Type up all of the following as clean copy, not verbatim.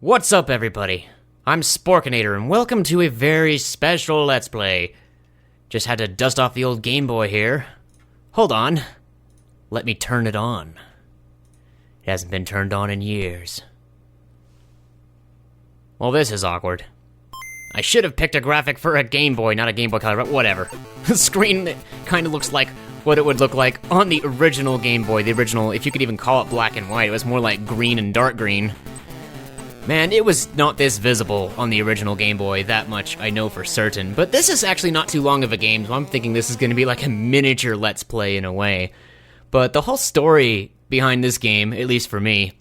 What's up, everybody? I'm Sporkinator, and welcome to a very special Let's Play. Just had to dust off the old Game Boy here. Hold on. Let me turn it on. It hasn't been turned on in years. Well, this is awkward. I should have picked a graphic for a Game Boy, not a Game Boy Color, but whatever. The screen kind of looks like what it would look like on the original Game Boy. The original, if you could even call it black and white, it was more like green and dark green. Man, it was not this visible on the original Game Boy, that much I know for certain. But this is actually not too long of a game, so I'm thinking this is going to be like a miniature Let's Play in a way. But the whole story behind this game, at least for me,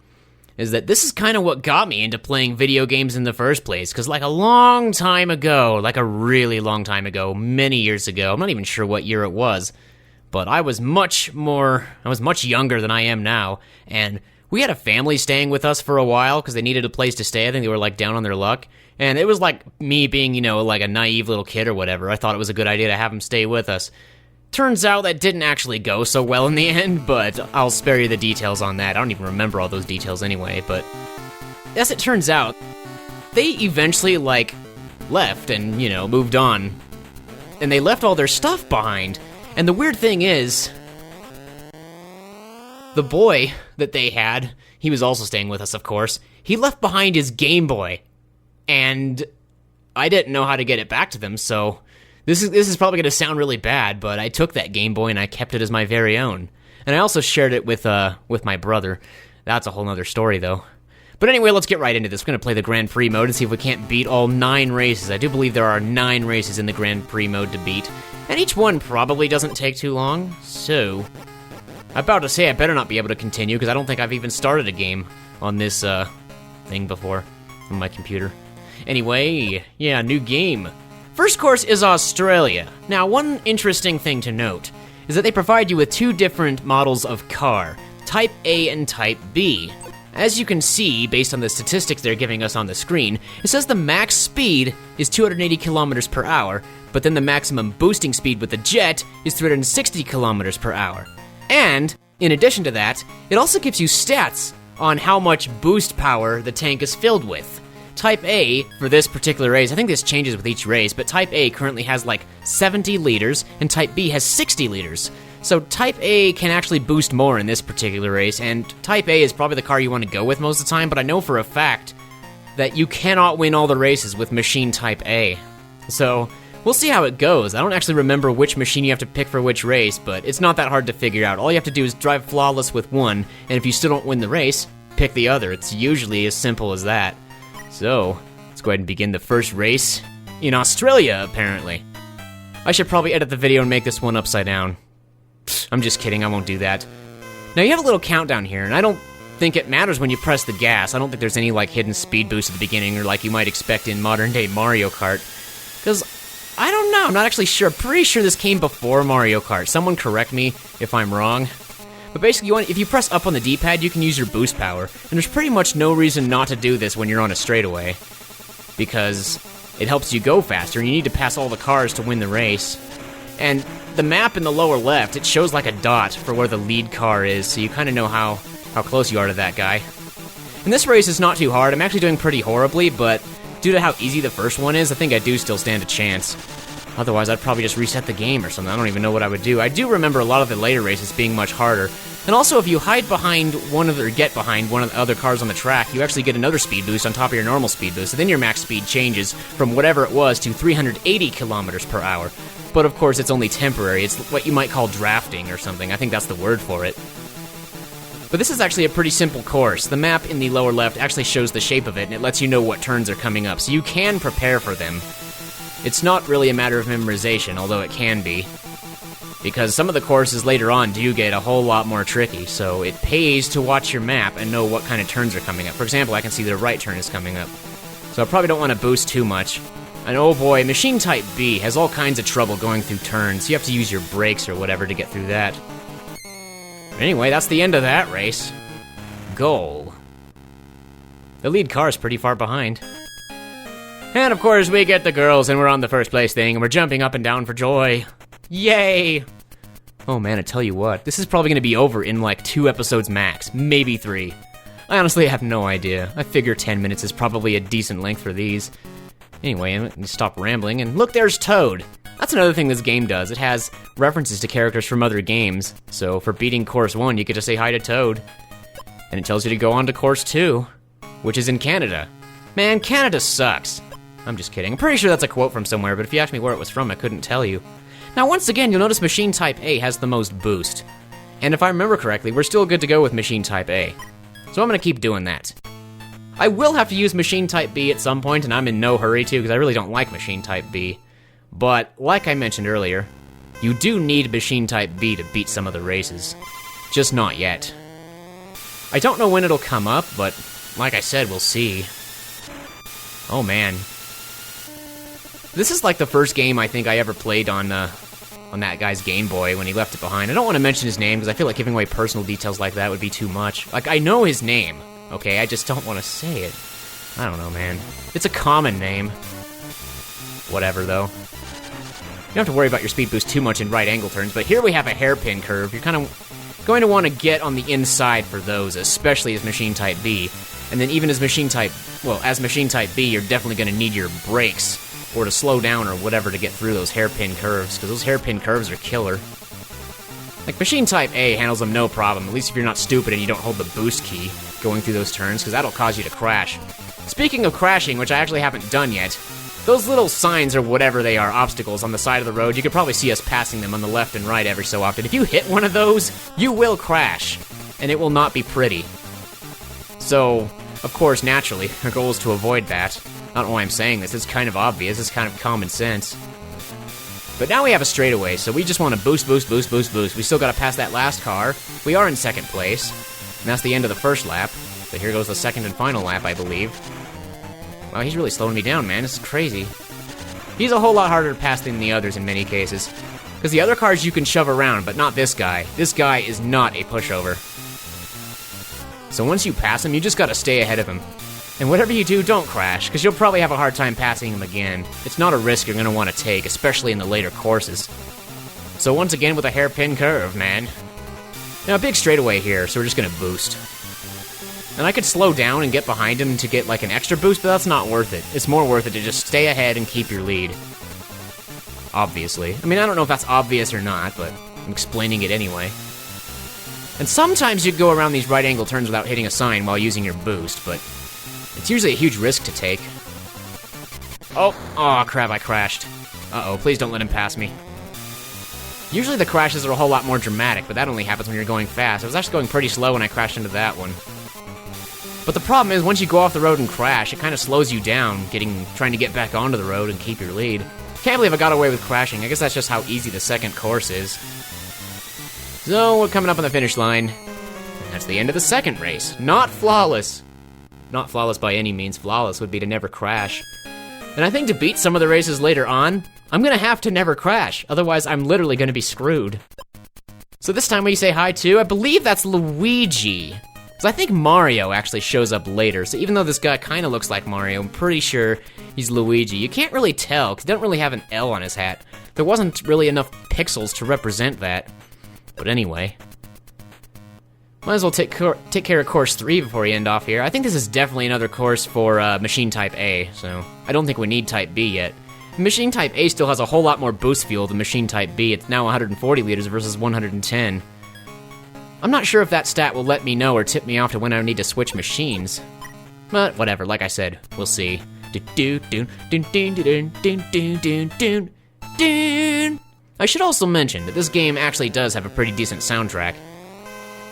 is that this is kind of what got me into playing video games in the first place. Because like a long time ago, like a really long time ago, many years ago, I'm not even sure what year it was, but I was much younger than I am now, and we had a family staying with us for a while because they needed a place to stay. I think they were like down on their luck. And it was like me being, like a naive little kid or whatever. I thought it was a good idea to have them stay with us. Turns out that didn't actually go so well in the end, but I'll spare you the details on that. I don't even remember all those details anyway, but as it turns out, they eventually left and, moved on. And they left all their stuff behind. And the weird thing is, the boy that they had, he was also staying with us, of course, he left behind his Game Boy, and I didn't know how to get it back to them, so this is probably going to sound really bad, but I took that Game Boy and I kept it as my very own. And I also shared it with my brother. That's a whole nother story, though. But anyway, let's get right into this. We're going to play the Grand Prix mode and see if we can't beat all 9 races. I do believe there are 9 races in the Grand Prix mode to beat, and each one probably doesn't take too long, so I'm about to say I better not be able to continue, because I don't think I've even started a game on this, thing before, on my computer. Anyway, yeah, new game. First course is Australia. Now, one interesting thing to note is that they provide you with 2 different models of car, Type A and Type B. As you can see, based on the statistics they're giving us on the screen, it says the max speed is 280 kilometers per hour, but then the maximum boosting speed with the jet is 360 kilometers per hour. And, in addition to that, it also gives you stats on how much boost power the tank is filled with. Type A, for this particular race, I think this changes with each race, but Type A currently has 70 liters, and Type B has 60 liters. So Type A can actually boost more in this particular race, and Type A is probably the car you want to go with most of the time, but I know for a fact that you cannot win all the races with machine Type A. So we'll see how it goes. I don't actually remember which machine you have to pick for which race, but it's not that hard to figure out. All you have to do is drive flawless with one, and if you still don't win the race, pick the other. It's usually as simple as that. So, let's go ahead and begin the first race in Australia, apparently. I should probably edit the video and make this one upside down. I'm just kidding, I won't do that. Now, you have a little countdown here, and I don't think it matters when you press the gas. I don't think there's any, hidden speed boost at the beginning, or like you might expect in modern-day Mario Kart. Because I don't know, I'm not actually sure. Pretty sure this came before Mario Kart. Someone correct me if I'm wrong. But basically, if you press up on the D-pad, you can use your boost power. And there's pretty much no reason not to do this when you're on a straightaway, because it helps you go faster, and you need to pass all the cars to win the race. And the map in the lower left, it shows like a dot for where the lead car is, so you kind of know how close you are to that guy. And this race is not too hard. I'm actually doing pretty horribly, but due to how easy the first one is, I think I do still stand a chance. Otherwise, I'd probably just reset the game or something. I don't even know what I would do. I do remember a lot of the later races being much harder. And also, if you hide behind get behind one of the other cars on the track, you actually get another speed boost on top of your normal speed boost. So then your max speed changes from whatever it was to 380 kilometers per hour. But of course, it's only temporary. It's what you might call drafting or something. I think that's the word for it. But this is actually a pretty simple course. The map in the lower left actually shows the shape of it, and it lets you know what turns are coming up, so you can prepare for them. It's not really a matter of memorization, although it can be, because some of the courses later on do get a whole lot more tricky, so it pays to watch your map and know what kind of turns are coming up. For example, I can see the right turn is coming up, so I probably don't want to boost too much. And oh boy, Machine Type B has all kinds of trouble going through turns. You have to use your brakes or whatever to get through that. Anyway, that's the end of that race. Goal. The lead car is pretty far behind. And of course, we get the girls, and we're on the first place thing, and we're jumping up and down for joy. Yay! Oh man, I tell you what, this is probably going to be over in 2 episodes max, maybe 3. I honestly have no idea. I figure 10 minutes is probably a decent length for these. Anyway, I'm gonna stop rambling, and look, there's Toad! That's another thing this game does. It has references to characters from other games. So for beating Course 1, you get to say hi to Toad. And it tells you to go on to Course 2, which is in Canada. Man, Canada sucks. I'm just kidding. I'm pretty sure that's a quote from somewhere, but if you asked me where it was from, I couldn't tell you. Now, once again, you'll notice Machine Type A has the most boost. And if I remember correctly, we're still good to go with Machine Type A. So I'm gonna keep doing that. I will have to use Machine Type B at some point, and I'm in no hurry to, because I really don't like Machine Type B. But, like I mentioned earlier, you do need Machine Type B to beat some of the races. Just not yet. I don't know when it'll come up, but like I said, we'll see. Oh man. This is like the first game I think I ever played on that guy's Game Boy when he left it behind. I don't want to mention his name because I feel like giving away personal details like that would be too much. Like, I know his name, okay? I just don't want to say it. I don't know, man. It's a common name. Whatever, though. You don't have to worry about your speed boost too much in right angle turns, but here we have a hairpin curve. You're kind of going to want to get on the inside for those, especially as Machine Type B. And then even as Machine Type B, you're definitely going to need your brakes, or to slow down or whatever to get through those hairpin curves, because those hairpin curves are killer. Like, Machine Type A handles them no problem, at least if you're not stupid and you don't hold the boost key going through those turns, because that'll cause you to crash. Speaking of crashing, which I actually haven't done yet, those little signs or whatever they are, obstacles on the side of the road, you could probably see us passing them on the left and right every so often. If you hit one of those, you will crash, and it will not be pretty. So, of course, naturally, our goal is to avoid that. I don't know why I'm saying this, it's kind of obvious, it's kind of common sense. But now we have a straightaway, so we just want to boost, boost, boost, boost, boost. We still gotta pass that last car. We are in second place, and that's the end of the first lap. But here goes the second and final lap, I believe. Wow, he's really slowing me down, man. This is crazy. He's a whole lot harder to pass than the others in many cases. Because the other cars you can shove around, but not this guy. This guy is not a pushover. So once you pass him, you just gotta stay ahead of him. And whatever you do, don't crash, because you'll probably have a hard time passing him again. It's not a risk you're gonna want to take, especially in the later courses. So once again with a hairpin curve, man. Now a big straightaway here, so we're just gonna boost. And I could slow down and get behind him to get like an extra boost, but that's not worth it. It's more worth it to just stay ahead and keep your lead. Obviously. I mean, I don't know if that's obvious or not, but I'm explaining it anyway. And sometimes you go around these right angle turns without hitting a sign while using your boost, but it's usually a huge risk to take. Oh crap, I crashed. Uh-oh, please don't let him pass me. Usually the crashes are a whole lot more dramatic, but that only happens when you're going fast. I was actually going pretty slow when I crashed into that one. But the problem is, once you go off the road and crash, it kind of slows you down, trying to get back onto the road and keep your lead. Can't believe I got away with crashing. I guess that's just how easy the second course is. So, we're coming up on the finish line. And that's the end of the second race. Not flawless. Not flawless by any means. Flawless would be to never crash. And I think to beat some of the races later on, I'm gonna have to never crash. Otherwise, I'm literally gonna be screwed. So this time we say hi to, I believe that's Luigi. So I think Mario actually shows up later, so even though this guy kind of looks like Mario, I'm pretty sure he's Luigi. You can't really tell, because he doesn't really have an L on his hat. There wasn't really enough pixels to represent that. But anyway. Might as well take care of course 3 before we end off here. I think this is definitely another course for Machine Type A, so I don't think we need Type B yet. Machine Type A still has a whole lot more boost fuel than Machine Type B. It's now 140 liters versus 110. I'm not sure if that stat will let me know or tip me off to when I need to switch machines. But whatever, like I said, we'll see. I should also mention that this game actually does have a pretty decent soundtrack.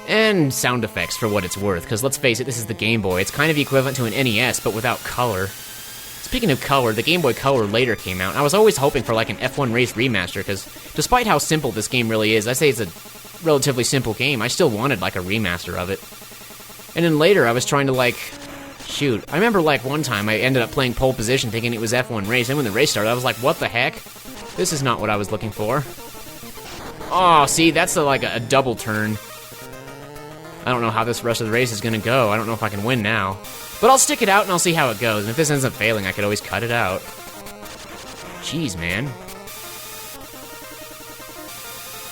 And sound effects for what it's worth, because let's face it, this is the Game Boy. It's kind of equivalent to an NES, but without color. Speaking of color, the Game Boy Color later came out. I was always hoping for like an F1 Race remaster, because despite how simple this game really is, I say it's a relatively simple game, I still wanted like a remaster of it. And then later I was trying to I remember like one time I ended up playing pole position thinking it was F1 Race, and when the race started I was like, what the heck? This is not what I was looking for. Oh, see, that's like a double turn. I don't know how this rest of the race is gonna go. I don't know if I can win now. But I'll stick it out and I'll see how it goes, and if this ends up failing I could always cut it out. Jeez, man.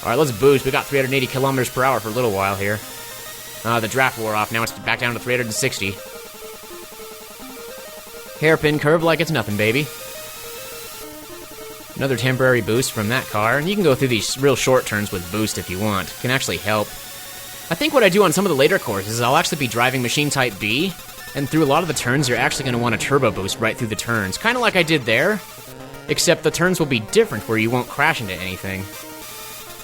Alright, let's boost. We got 380 kilometers per hour for a little while here. The draft wore off. Now it's back down to 360. Hairpin curve like it's nothing, baby. Another temporary boost from that car, and you can go through these real short turns with boost if you want. It can actually help. I think what I do on some of the later courses is I'll actually be driving machine type B, and through a lot of the turns you're actually going to want a turbo boost right through the turns. Kind of like I did there, except the turns will be different where you won't crash into anything.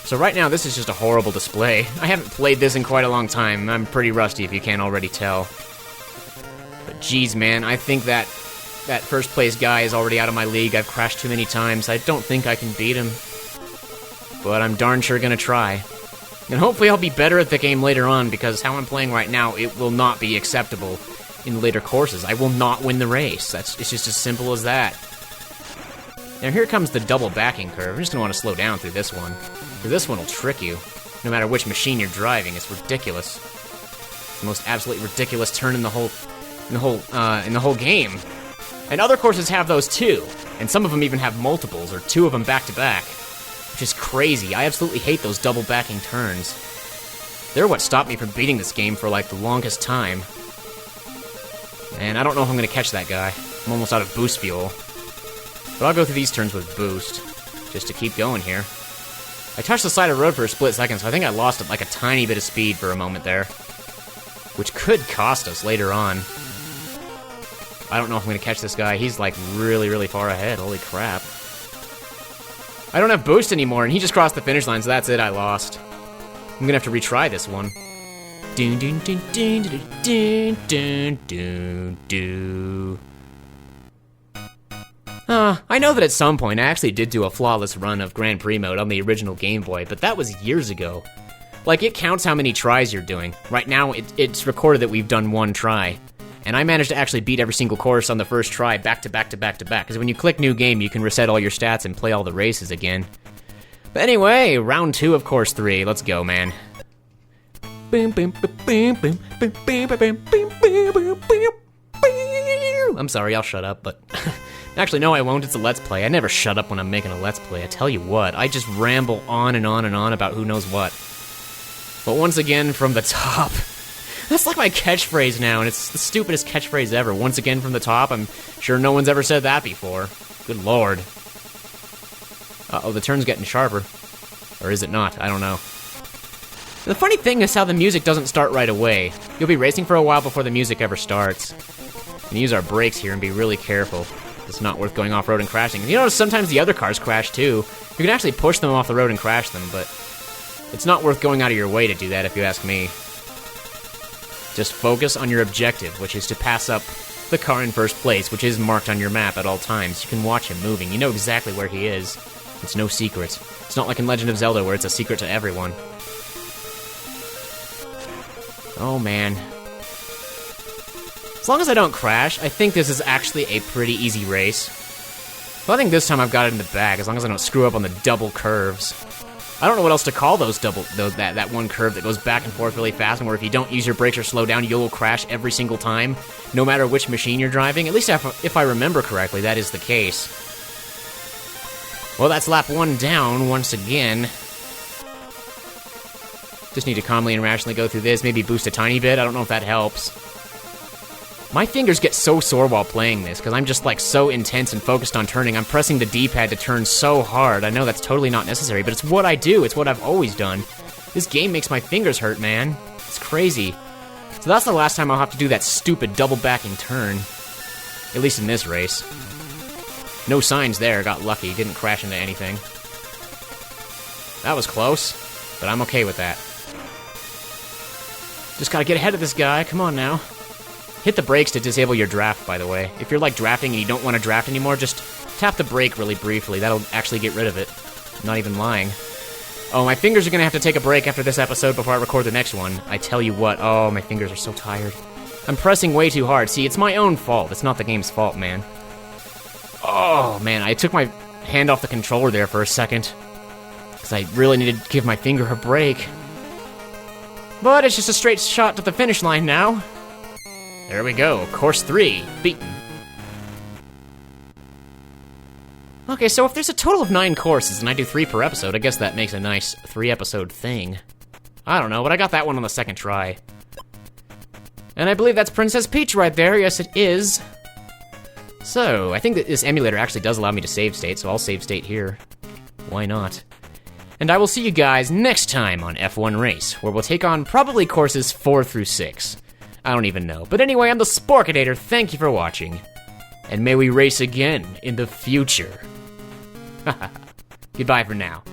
So right now this is just a horrible display. I haven't played this in quite a long time. I'm pretty rusty if you can't already tell. But geez, man, I think that first place guy is already out of my league. I've crashed too many times. I don't think I can beat him. But I'm darn sure gonna try. And hopefully I'll be better at the game later on, because how I'm playing right now, it will not be acceptable in later courses. I will not win the race. It's just as simple as that. Now here comes the double backing curve. I'm just gonna want to slow down through this one. Because this one will trick you. No matter which machine you're driving, it's ridiculous. It's the most absolutely ridiculous turn in the whole game. And other courses have those too, and some of them even have multiples, or two of them back to back, which is crazy. I absolutely hate those double backing turns. They're what stopped me from beating this game for like the longest time. And I don't know if I'm gonna catch that guy. I'm almost out of boost fuel. But I'll go through these turns with boost, just to keep going here. I touched the side of the road for a split second, so I think I lost like a tiny bit of speed for a moment there, which could cost us later on. I don't know if I'm going to catch this guy. He's like really, really far ahead. Holy crap. I don't have boost anymore, and he just crossed the finish line, so that's it. I lost. I'm going to have to retry this one. Dun, dun, dun, dun, dun, dun, dun, dun, dun. I know that at some point I actually did do a flawless run of Grand Prix mode on the original Game Boy, but that was years ago. Like, it counts how many tries you're doing. Right now, it's recorded that we've done one try. And I managed to actually beat every single course on the first try, back to back to back to back. Because when you click new game, you can reset all your stats and play all the races again. But anyway, round 2 of course 3. Let's go, man. I'm sorry, I'll shut up, but... Actually, no, I won't. It's a Let's Play. I never shut up when I'm making a Let's Play. I tell you what, I just ramble on and on and on about who knows what. But once again, from the top... That's like my catchphrase now, and it's the stupidest catchphrase ever. Once again from the top, I'm sure no one's ever said that before. Good lord. Uh-oh, the turn's getting sharper. Or is it not? I don't know. The funny thing is how the music doesn't start right away. You'll be racing for a while before the music ever starts. And use our brakes here and be really careful. It's not worth going off-road and crashing. And you notice sometimes the other cars crash too. You can actually push them off the road and crash them, but it's not worth going out of your way to do that if you ask me. Just focus on your objective, which is to pass up the car in first place, which is marked on your map at all times. You can watch him moving. You know exactly where he is. It's no secret. It's not like in Legend of Zelda where it's a secret to everyone. Oh, man. As long as I don't crash, I think this is actually a pretty easy race. But I think this time I've got it in the bag, as long as I don't screw up on the double curves. I don't know what else to call that one curve that goes back and forth really fast, and where if you don't use your brakes or slow down, you'll crash every single time, no matter which machine you're driving. At least if I remember correctly, that is the case. Well, that's lap 1 down once again. Just need to calmly and rationally go through this, maybe boost a tiny bit. I don't know if that helps. My fingers get so sore while playing this, because I'm just like so intense and focused on turning. I'm pressing the D-pad to turn so hard. I know that's totally not necessary, but it's what I do. It's what I've always done. This game makes my fingers hurt, man. It's crazy. So that's the last time I'll have to do that stupid double backing turn. At least in this race. No signs there, got lucky, didn't crash into anything. That was close, but I'm okay with that. Just gotta get ahead of this guy, come on now. Hit the brakes to disable your draft, by the way. If you're like drafting and you don't want to draft anymore, just tap the brake really briefly. That'll actually get rid of it. I'm not even lying. Oh, my fingers are gonna have to take a break after this episode before I record the next one. I tell you what, oh, my fingers are so tired. I'm pressing way too hard. See, it's my own fault. It's not the game's fault, man. Oh, man, I took my hand off the controller there for a second. Because I really needed to give my finger a break. But it's just a straight shot to the finish line now. There we go, course 3, beaten. Okay, so if there's a total of 9 courses and I do 3 per episode, I guess that makes a nice 3-episode thing. I don't know, but I got that one on the second try. And I believe that's Princess Peach right there. Yes, it is. So, I think that this emulator actually does allow me to save state, so I'll save state here. Why not? And I will see you guys next time on F1 Race, where we'll take on probably courses 4 through 6. I don't even know. But anyway, I'm the Sporkinator. Thank you for watching. And may we race again in the future. Goodbye for now.